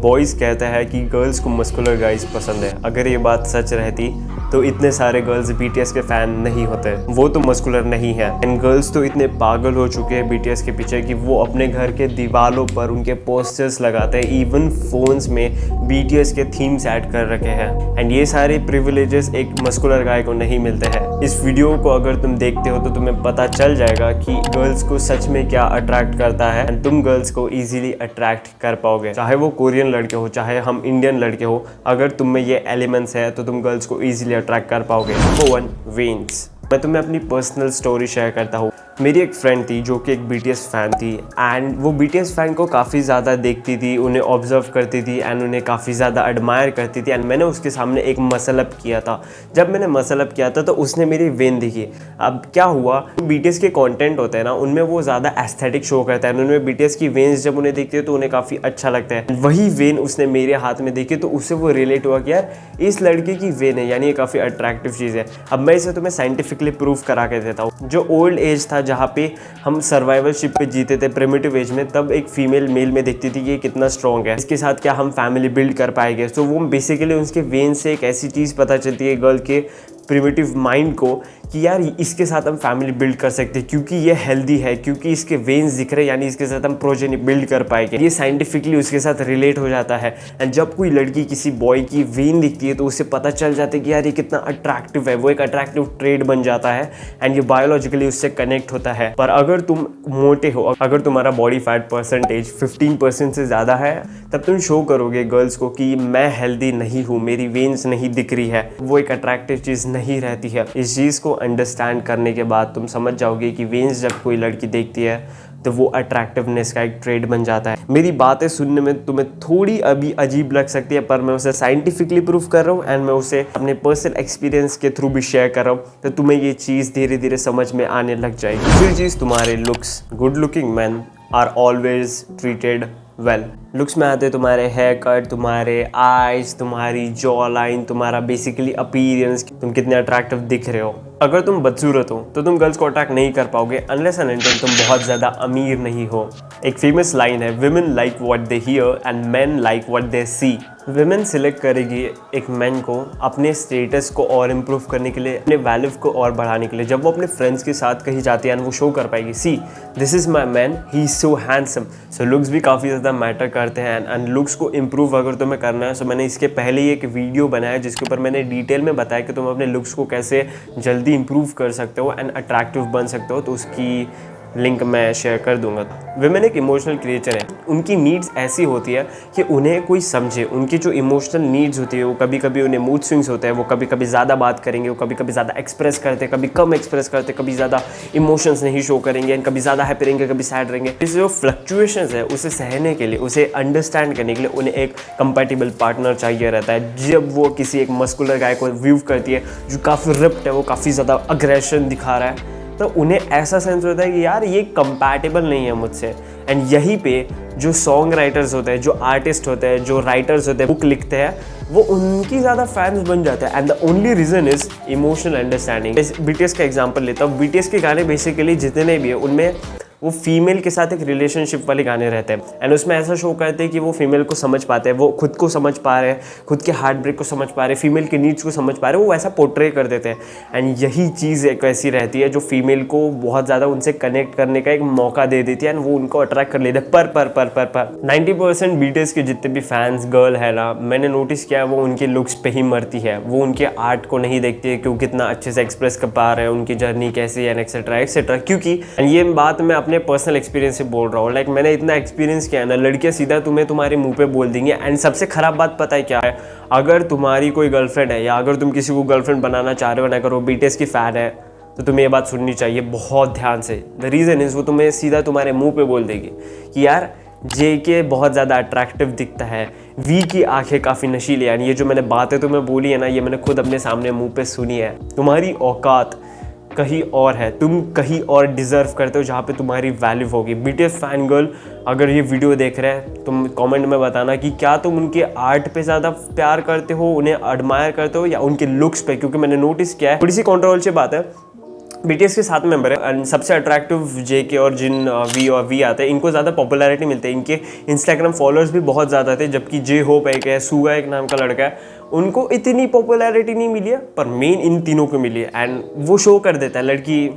Boys कहते हैं कि गर्ल्स को मस्कुलर गाइज पसंद है। अगर ये बात सच रहती तो इतने सारे गर्ल्स बीटीएस के फ़ैन नहीं होते। वो तो मस्कुलर नहीं है। एंड गर्ल्स तो इतने पागल हो चुके हैं बीटीएस के पीछे कि वो अपने घर के दीवारों पर उनके पोस्टर्स लगाते हैं। इवन फोन्स में बीटीएस के थीम्स ऐड कर रखे हैं। एंड ये सारे प्रिविलेजेस एक मस्कुलर गाय को नहीं मिलते हैं। इस वीडियो को अगर तुम देखते हो तो तुम्हें पता चल जाएगा कि गर्ल्स को सच में क्या अट्रैक्ट करता है एंड तुम गर्ल्स को ईजिली अट्रैक्ट कर पाओगे। चाहे वो कोरियन लड़के हो, चाहे हम इंडियन लड़के हो, अगर तुम में ये एलिमेंट्स है तो तुम गर्ल्स को ईजिली अट्रैक्ट कर पाओगे। Number 1, veins. मैं तुम्हें अपनी पर्सनल स्टोरी शेयर करता हूँ। मेरी एक फ्रेंड थी जो कि एक बीटीएस फ़ैन थी एंड वो बीटीएस फ़ैन को काफ़ी ज़्यादा देखती थी, उन्हें ऑब्जर्व करती थी एंड उन्हें काफ़ी ज़्यादा एडमायर करती थी। एंड मैंने उसके सामने एक मसल अप किया था। जब मैंने मसल अप किया था तो उसने मेरी वेन देखी। अब क्या हुआ, बीटीएस के कंटेंट होते हैं ना, उनमें वो ज़्यादा एस्थेटिक शो करता है। उनमें बीटीएस की वेन्स जब उन्हें देखती है तो उन्हें काफ़ी अच्छा लगता है। वही वेन उसने मेरे हाथ में देखी तो उससे वो रिलेट हुआ कि यार इस लड़के की वेन है, यानी ये काफ़ी अट्रैक्टिव चीज़ है। अब मैं इसे तुम्हें साइंटिफिकली प्रूफ करा के देता हूँ। जो ओल्ड एज था जहाँ पे हम सर्वाइवलशिप पे जीते थे प्रिमिटिव एज में, तब एक फीमेल मेल में देखती थी कि ये कितना स्ट्रॉन्ग है, इसके साथ क्या हम फैमिली बिल्ड कर पाएंगे। तो वो बेसिकली उसके वेन से एक ऐसी चीज़ पता चलती है गर्ल के प्रिमिटिव माइंड को कि यार इसके साथ हम फैमिली बिल्ड कर सकते हैं क्योंकि ये हेल्दी है, क्योंकि इसके वेन्स दिख रहे हैं, यानी इसके साथ हम प्रोजेनी बिल्ड कर पाएंगे। ये साइंटिफिकली उसके साथ रिलेट हो जाता है। एंड जब कोई लड़की किसी बॉय की वेन दिखती है तो उससे पता चल जाता है कि यार ये कितना अट्रैक्टिव है, वो एक अट्रैक्टिव ट्रेड बन जाता है एंड ये बायोलॉजिकली उससे कनेक्ट होता है। पर अगर तुम मोटे हो, अगर तुम्हारा बॉडी फैट परसेंटेज 15% से ज़्यादा है, तब तुम शो करोगे गर्ल्स को कि मैं हेल्दी नहीं हूँ, मेरी वेन्स नहीं दिख रही है। वो एक अट्रैक्टिव चीज़ नहीं रहती है। इस चीज़ को अंडरस्टैंड करने के बाद तुम समझ जाओगे कि वेन्स जब कोई लड़की देखती है तो वो अट्रैक्टिवनेस का एक ट्रेड बन जाता है। मेरी बातें सुनने में तुम्हें थोड़ी अभी अजीब लग सकती है, पर मैं उसे साइंटिफिकली प्रूफ कर रहा हूँ एंड मैं उसे अपने पर्सनल एक्सपीरियंस के थ्रू भी शेयर कर रहा हूँ, तो तुम्हें ये चीज़ धीरे धीरे समझ में आने लग जाएगी। दूसरी चीज़, तुम्हारे looks. Good looking man are always treated well. Looks में आते तुम्हारे हेयर कट, तुम्हारे आईज, तुम्हारी जॉ लाइन, तुम्हारा बेसिकली अपीयरेंस, तुम कितने अट्रैक्टिव दिख रहे हो। अगर तुम बदसूरत हो तो तुम गर्ल्स को अट्रैक्ट नहीं कर पाओगे अनलेस एंड अनटिल तुम बहुत ज़्यादा अमीर नहीं हो। एक फेमस लाइन है, women like what they hear and men like what they see. Women select करेगी एक मैन को अपने स्टेटस को और इम्प्रूव करने के लिए, अपने वैल्यू को और बढ़ाने के लिए। जब वो अपने फ्रेंड्स के साथ कहीं जाती है एंड वो शो कर पाएगी, see this is my man, he is so handsome. So looks भी काफ़ी ज़्यादा मैटर करते हैं एंड लुक्स को इम्प्रूव अगर तुम्हें करना है। सो मैंने इसके पहले ही एक वीडियो बनाया जिसके ऊपर मैंने डिटेल में बताया कि तुम अपने लुक्स को कैसे जल्दी इम्प्रूव कर सकते हो एंड अट्रैक्टिव बन सकते हो, तो उसकी लिंक मैं शेयर कर दूंगा। विमेन एक इमोशनल क्रिएचर है। उनकी नीड्स ऐसी होती है कि उन्हें कोई समझे। उनकी जो इमोशनल नीड्स होती है वो कभी कभी उन्हें मूड स्विंग्स होते हैं, वो कभी कभी ज़्यादा बात करेंगे, वो कभी कभी ज़्यादा एक्सप्रेस करते हैं, कभी कम एक्सप्रेस करते हैं, कभी ज़्यादा इमोशंस नहीं शो करेंगे, कभी ज़्यादा हैप्पी रहेंगे, कभी सैड रहेंगे। इस जो फ्लक्चुएशंस है उसे सहने के लिए, उसे अंडरस्टैंड करने के लिए उन्हें एक कंपैटिबल पार्टनर चाहिए रहता है। जब वो किसी एक मस्कुलर गाय को व्यू करती है जो काफ़ी रिप्ड है, वो काफ़ी ज़्यादा अग्रेशन दिखा रहा है, तो उन्हें ऐसा सेंस होता है कि यार ये कंपैटिबल नहीं है मुझसे। एंड यहीं पे जो सॉन्ग राइटर्स होते हैं, जो आर्टिस्ट होते हैं, जो राइटर्स होते हैं, बुक लिखते हैं, वो उनकी ज़्यादा फैंस बन जाते हैं। And the only reason is emotional understanding. BTS का एग्जांपल लेता हूँ। बीटीएस के गाने बेसिकली जितने भी है उनमें वो फीमेल के साथ एक रिलेशनशिप वाले गाने रहते हैं एंड उसमें ऐसा शो करते हैं कि वो फीमेल को समझ पाते हैं, वो खुद को समझ पा रहे हैं, खुद के हार्ट ब्रेक को समझ पा रहे हैं, फीमेल के नीड्स को समझ पा रहे हैं, वो ऐसा पोर्ट्रे कर देते हैं। एंड यही चीज़ एक ऐसी रहती है जो फीमेल को बहुत ज़्यादा उनसे कनेक्ट करने का एक मौका दे देती है एंड वो उनको अट्रैक्ट कर लेते हैं। पर 90% बीटीएस के जितने भी फैंस गर्ल है ना, मैंने नोटिस किया है वो उनके लुक्स पे ही मरती है। वो उनके आर्ट को नहीं देखती है कि वो कितना अच्छे से एक्सप्रेस कर पा रहे हैं, उनकी जर्नी कैसी है एक्सेट्रा एक्सेट्रा। क्योंकि ये बात मैं अपने पर्सनल एक्सपीरियंस से बोल रहा हूँ। लाइक मैंने इतना एक्सपीरियंस किया है ना, लड़कियाँ सीधा तुम्हें तुम्हारे मुंह पे बोल देंगे। एंड सबसे खराब बात पता है क्या है, अगर तुम्हारी कोई गर्लफ्रेंड है या अगर तुम किसी को गर्लफ्रेंड बनाना चाह रहे हो ना, अगर वो बीटीएस की फ़ैन है, तो तुम्हें ये बात सुननी चाहिए बहुत ध्यान से। द रीज़न इज़ वो तुम्हें सीधा तुम्हारे मुँह पे बोल देगी कि यार JK बहुत ज़्यादा अट्रैक्टिव दिखता है, वी की आंखें काफ़ी नशीली हैं। ये जो मैंने बातें तुम्हें बोली है ना, ये मैंने खुद अपने सामने मुँह पे सुनी है। तुम्हारी औकात कहीं और है, तुम कहीं और डिज़र्व करते हो जहाँ पे तुम्हारी वैल्यू होगी। बीटीएस फैन गर्ल अगर ये वीडियो देख रहे हैं, तुम कमेंट में बताना कि क्या तुम उनके आर्ट पे ज़्यादा प्यार करते हो, उन्हें एडमायर करते हो, या उनके लुक्स पे। क्योंकि मैंने नोटिस किया है, थोड़ी सी कंट्रोवर्शियल बात है, BTS के 7 मेंबर है एंड सबसे अट्रैक्टिव JK और जिन वी आते हैं, इनको ज़्यादा पॉपुलैरिटी मिलती है। इनके इंस्टाग्राम फॉलोअर्स भी बहुत ज़्यादा थे, जबकि J-Hope एक है, सुगा एक नाम का लड़का है, उनको इतनी पॉपुलैरिटी नहीं मिली है, पर मेन इन तीनों को मिली है। एंड वो शो कर देता है लड़की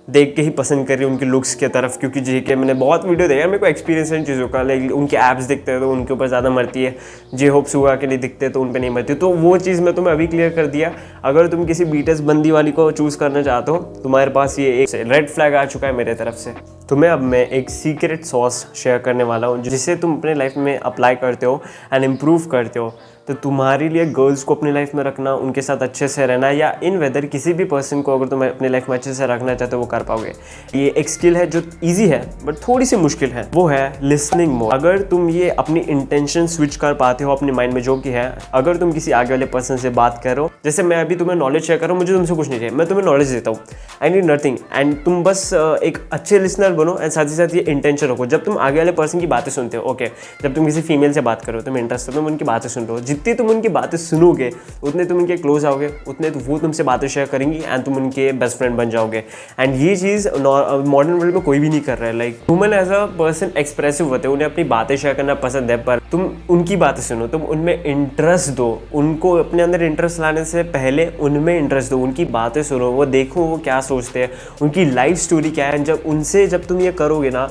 देख के ही पसंद कर रही है उनके लुक्स की तरफ, क्योंकि JK मैंने बहुत वीडियो देखा, मेरे को एक्सपीरियंस है इन चीज़ों का। लाइक उनके एप्स दिखते हैं तो उनके ऊपर ज़्यादा मरती है, J-Hope सुगा के नहीं दिखते तो उन पर नहीं मरती। तो वो चीज़ मैं तुम्हें अभी क्लियर कर दिया। अगर तुम किसी BTS बंदी वाली को चूज़ करना चाहते हो, तुम्हारे पास ये एक रेड फ्लैग आ चुका है मेरे तरफ से। तुम्हें अब मैं एक सीक्रेट सॉस शेयर करने वाला हूँ, जिसे तुम अपने लाइफ में अप्लाई करते हो एंड इम्प्रूव करते हो, तो तुम्हारे लिए गर्ल्स को अपनी लाइफ में रखना, उनके साथ अच्छे से रहना, या इन वेदर किसी भी पर्सन को अगर तुम अपनी लाइफ में अच्छे से रखना चाहते हो वो कर पाओगे। ये एक स्किल है जो इजी है बट थोड़ी सी मुश्किल है, वो है लिसनिंग मोर। अगर तुम ये अपनी इंटेंशन स्विच कर पाते हो अपने माइंड में, जो कि है अगर तुम किसी आगे वाले पर्सन से बात कर रहे हो, जैसे मैं अभी तुम्हें नॉलेज शेयर कर रहा हूँ, मुझे तुमसे कुछ नहीं चाहिए, मैं तुम्हें नॉलेज देता हूँ, आई नीड नथिंग, एंड तुम बस एक अच्छे लिसनर बनो एंड साथ ही साथ ये इंटेंशन रखो। जब तुम आगे वाले पर्सन की बातें सुनते हो, ओके, जब तुम किसी फीमेल से बात करो, तुम्हें इंटरेस्ट है, तुम उनकी बातें सुन रहे हो, जितनी तुम उनकी बातें सुनोगे उतने तुम उनके क्लोज आओगे, उतने तो वो तुमसे बातें शेयर करेंगी एंड तुम उनके बेस्ट फ्रेंड बन जाओगे। एंड ये चीज़ मॉडर्न वर्ल्ड में कोई भी नहीं कर रहा है। Like human as a person expressive होते हैं, उन्हें अपनी बातें शेयर करना पसंद है, पर तुम उनकी बातें सुनो, तुम उनमें इंटरेस्ट दो, उनको अपने अंदर इंटरेस्ट लाने से पहले उनमें इंटरेस्ट दो, उनकी बातें सुनो, वो देखो वो क्या सोचते हैं, उनकी लाइफ स्टोरी क्या है। जब तुम ये करोगे ना,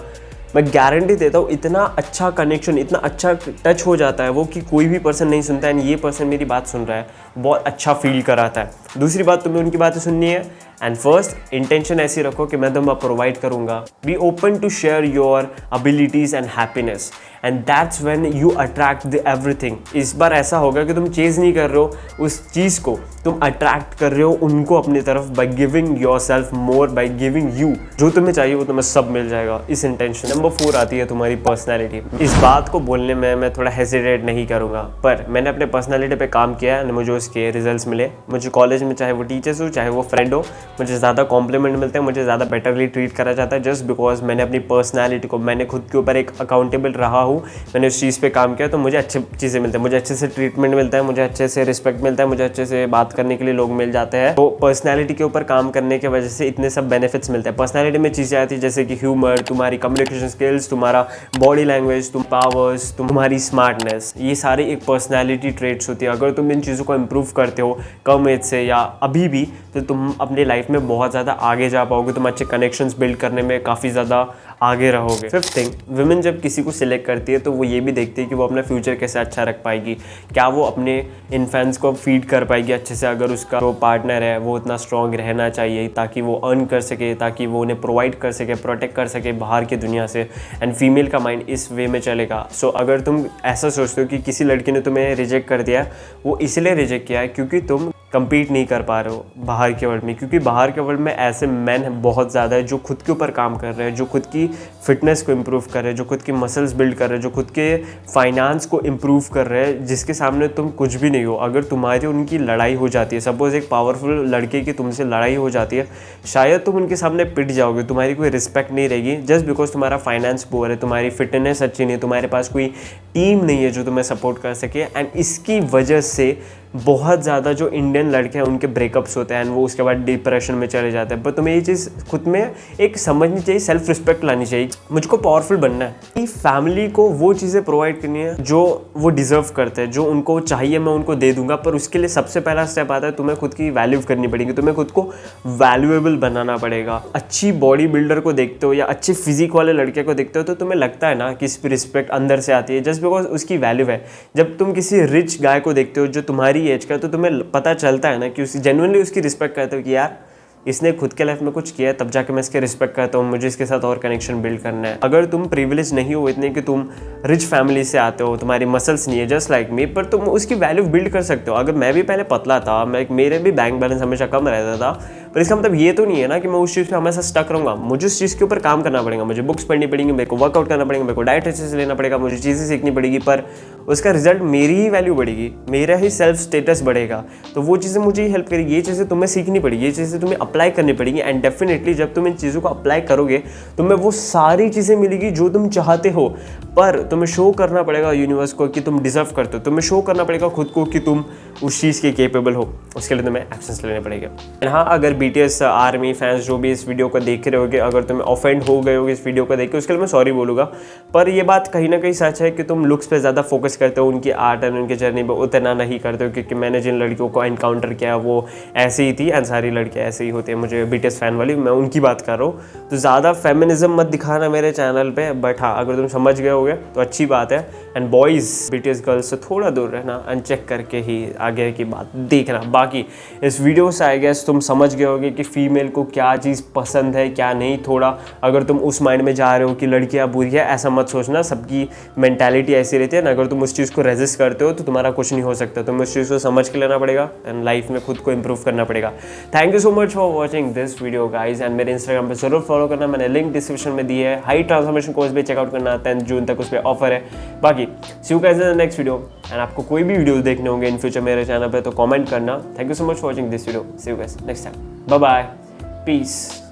मैं गारंटी देता हूँ इतना अच्छा कनेक्शन, इतना अच्छा टच हो जाता है वो कि कोई भी पर्सन नहीं सुनता है, ये पर्सन मेरी बात सुन रहा है, बहुत अच्छा फील कराता है। दूसरी बात, तुम्हें उनकी बातें सुननी है एंड फर्स्ट इंटेंशन ऐसी रखो कि मैं तुम्हें प्रोवाइड करूँगा। Be open to share your abilities and happiness and that's when you attract the everything. इस बार ऐसा होगा कि तुम चेज़ नहीं कर रहे हो उस चीज़ को, तुम अट्रैक्ट कर रहे हो उनको अपनी तरफ, by giving your self more, by giving you जो तुम्हें चाहिए वो तुम्हें सब मिल जाएगा इस इंटेंशन। नंबर 4 आती है तुम्हारी पर्सनैलिटी। इस बात को बोलने में मैं थोड़ा हेजिटेट नहीं करूँगा, पर मैंने अपने पर्सनैलिटी पे काम किया है, मुझे उसके रिजल्ट्स मिले। मुझे कॉलेज में चाहे वो टीचर्स हो चाहे वो फ्रेंड हो, मुझे ज़्यादा कॉम्प्लीमेंट मिलते हैं, मुझे ज़्यादा बेटरली ट्रीट करा जाता है, जस्ट बिकॉज मैंने अपनी पर्सनैलिटी को, मैंने खुद के ऊपर एक अकाउंटेबल रहा हूँ, मैंने उस चीज़ पे काम किया, तो मुझे अच्छी चीज़ें मिलती हैं, मुझे अच्छे से ट्रीटमेंट मिलता है, मुझे अच्छे से रिस्पेक्ट मिलता है, मुझे अच्छे से बात करने के लिए लोग मिल जाते हैं। तो पर्सनैलिटी के ऊपर काम करने की वजह से इतने सब बेनिफिट्स मिलते हैं। पर्सनैलिटी में चीज़ें आती है जैसे कि ह्यूमर, तुम्हारी कम्युनिकेशन स्किल्स, तुम्हारा बॉडी लैंग्वेज, तुम पावर्स, तुम्हारी स्मार्टनेस, ये सारी एक पर्सनैलिटी ट्रेट्स होती है। अगर तुम इन चीज़ों को इम्प्रूव करते हो कम एज से या अभी भी, तो तुम अपनी लाइफ में बहुत ज़्यादा आगे जा पाओगे, तुम अच्छे कनेक्शंस बिल्ड करने में काफ़ी ज़्यादा आगे रहोगे। 5th थिंग, वुमेन जब किसी को सिलेक्ट करती है तो वो ये भी देखती है कि वो अपना फ्यूचर कैसे अच्छा रख पाएगी, क्या वो अपने इन्फेंट्स को फीड कर पाएगी अच्छे से। अगर उसका जो पार्टनर है वो उतना स्ट्रॉन्ग रहना चाहिए ताकि वो अर्न कर सके, ताकि वो उन्हें प्रोवाइड कर सके, प्रोटेक्ट कर सके बाहर की दुनिया से। एंड फीमेल का माइंड इस वे में चलेगा। सो अगर तुम ऐसा सोचते हो कि किसी लड़की ने तुम्हें रिजेक्ट कर दिया, वो इसलिए रिजेक्ट किया है क्योंकि तुम compete नहीं कर पा रहे हो बाहर के वर्ल्ड में, क्योंकि बाहर के वर्ल्ड में ऐसे मैन बहुत ज़्यादा है जो खुद के ऊपर काम कर रहे हैं, जो खुद की फिटनेस को इम्प्रूव कर रहे हैं, जो खुद की मसल्स बिल्ड कर रहे हैं, जो खुद के फाइनेंस को इम्प्रूव कर रहे हैं, जिसके सामने तुम कुछ भी नहीं हो। अगर तुम्हारी उनकी लड़ाई हो जाती है, सपोज एक पावरफुल लड़के की तुमसे लड़ाई हो जाती है, शायद तुम उनके सामने पिट जाओगे, तुम्हारी कोई रिस्पेक्ट नहीं रहेगी, जस्ट बिकॉज तुम्हारा फाइनेंस पुअर है, तुम्हारी फिटनेस अच्छी नहीं है, तुम्हारे पास कोई टीम नहीं है जो तुम्हें सपोर्ट कर सके। एंड इसकी वजह से बहुत ज़्यादा जो इंडियन लड़के हैं उनके ब्रेकअप्स होते हैं एंड वो उसके बाद डिप्रेशन में चले जाते हैं। पर तुम्हें ये चीज़ खुद में एक समझनी चाहिए, सेल्फ रिस्पेक्ट लानी चाहिए। मुझको पावरफुल बनना है, कि फैमिली को वो चीज़ें प्रोवाइड करनी है जो वो डिज़र्व करते हैं, जो उनको चाहिए मैं उनको दे दूंगा। पर उसके लिए सबसे पहला स्टेप आता है तुम्हें खुद की वैल्यू करनी पड़ेगी, तुम्हें खुद को वैल्यूएबल बनाना पड़ेगा। अच्छी बॉडी बिल्डर को देखते हो या अच्छे फिजिक वाले लड़के को देखते हो तो तुम्हें लगता है ना कि इस पर रिस्पेक्ट अंदर से आती है, जस्ट बिकॉज उसकी वैल्यू है। जब तुम किसी रिच गाय को देखते हो जो तुम्हारी एज का, तो तुम्हें पता चलता है ना कि उसी जेन्युइनली उसकी रिस्पेक्ट करते हो कि यार इसने खुद के लाइफ में कुछ किया है, तब जाके मैं इसके रिस्पेक्ट करता हूँ, मुझे इसके साथ और कनेक्शन बिल्ड करना है। अगर तुम प्रिविलेज नहीं हो इतने कि तुम रिच फैमिली से आते हो, तुम्हारी मसल्स नहीं है जस्ट लाइक मी, पर तुम उसकी वैल्यू बिल्ड कर सकते हो। अगर मैं भी पहले पतला था, मेरे भी बैंक बैलेंस हमेशा कम रहता था, पर इसका मतलब ये तो नहीं है ना कि मैं उस चीज़ पे हमेशा स्टक रहूँगा। मुझे उस चीज़ के ऊपर काम करना पड़ेगा, मुझे बुक्स पढ़नी पड़ेंगी, मेरे को वर्कआउट करना पड़ेगा, मेरे को डाइट अच्छे से लेना पड़ेगा, मुझे चीज़ें सीखनी पड़ेगी। पर उसका रिजल्ट मेरी ही वैल्यू बढ़ेगी, मेरा ही सेल्फ स्टेटस बढ़ेगा। तो वो चीज़ें मुझे ही हेल्प करेगी। ये चीज़ें तुम्हें सीखनी पड़ेगी, ये चीज़ें तुम्हें अप्लाई करनी पड़ेगी। एंड डेफिनेटली जब तुम इन चीज़ों को अप्लाई करोगे तुम्हें वो सारी चीज़ें मिलेगी जो तुम चाहते हो। पर तुम्हें शो करना पड़ेगा यूनिवर्स को कि तुम डिजर्व करते हो। तुम्हें शो करना पड़ेगा खुद को कि तुम उस चीज़ के केपेबल हो। उसके लिए तुम्हें एक्शंस लेने पड़ेंगे। एंड हाँ, अगर BTS आर्मी फैंस जो भी इस वीडियो को देख रहे होगे, अगर तुम्हें ऑफेंड हो गए होगे इस वीडियो को देख के, उसके लिए मैं सॉरी बोलूँगा। पर ये बात कहीं ना कहीं सच है कि तुम लुक्स पे ज़्यादा फोकस करते हो, उनकी आर्ट एंड उनकी जर्नी पे उतना नहीं करते हो। क्योंकि मैंने जिन लड़कियों को एनकाउंटर किया वो ऐसी ही थी, एंड सारी लड़कियाँ ऐसे ही होती है। मुझे BTS फैन वाली, मैं उनकी बात कर रहा हूँ। तो ज़्यादा फेमिनिज्म मत दिखाना मेरे चैनल पे। बट हाँ, अगर तुम समझ गए होगे तो अच्छी बात है। एंड बॉयज़ BTS गर्ल्स से थोड़ा दूर रहना, अनचेक करके ही आगे की बात देखना। बाकी इस वीडियो से आई गेस तुम समझ गए होगे कि फीमेल को क्या चीज़ पसंद है क्या नहीं। थोड़ा अगर तुम उस माइंड में जा रहे हो कि लड़कियाँ बुरी है, ऐसा मत सोचना। सबकी मेंटालिटी ऐसी रहती है ना। अगर तुम उस चीज़ को रेजिस्ट करते हो तो तुम्हारा कुछ नहीं हो सकता। तुम्हें उस चीज़ को समझ के लेना पड़ेगा एंड लाइफ में खुद को इंप्रूव करना पड़ेगा। Thank you so much for watching this video guys. And मेरे इंस्टाग्राम पर जरूर फॉलो करना, मैंने लिंक डिस्क्रिप्शन में दी है। हाई ट्रांसफॉर्मेशन कोर्स भी चेकआउट करना, 10 जून तक उस पर ऑफर है। बाकी see you guys in the next video. And आपको कोई भी वीडियो देखने होंगे इन फ्यूचर मेरे चैनल पे तो कमेंट करना। Thank you so much for watching this video. See you guys next time. Bye bye, piece.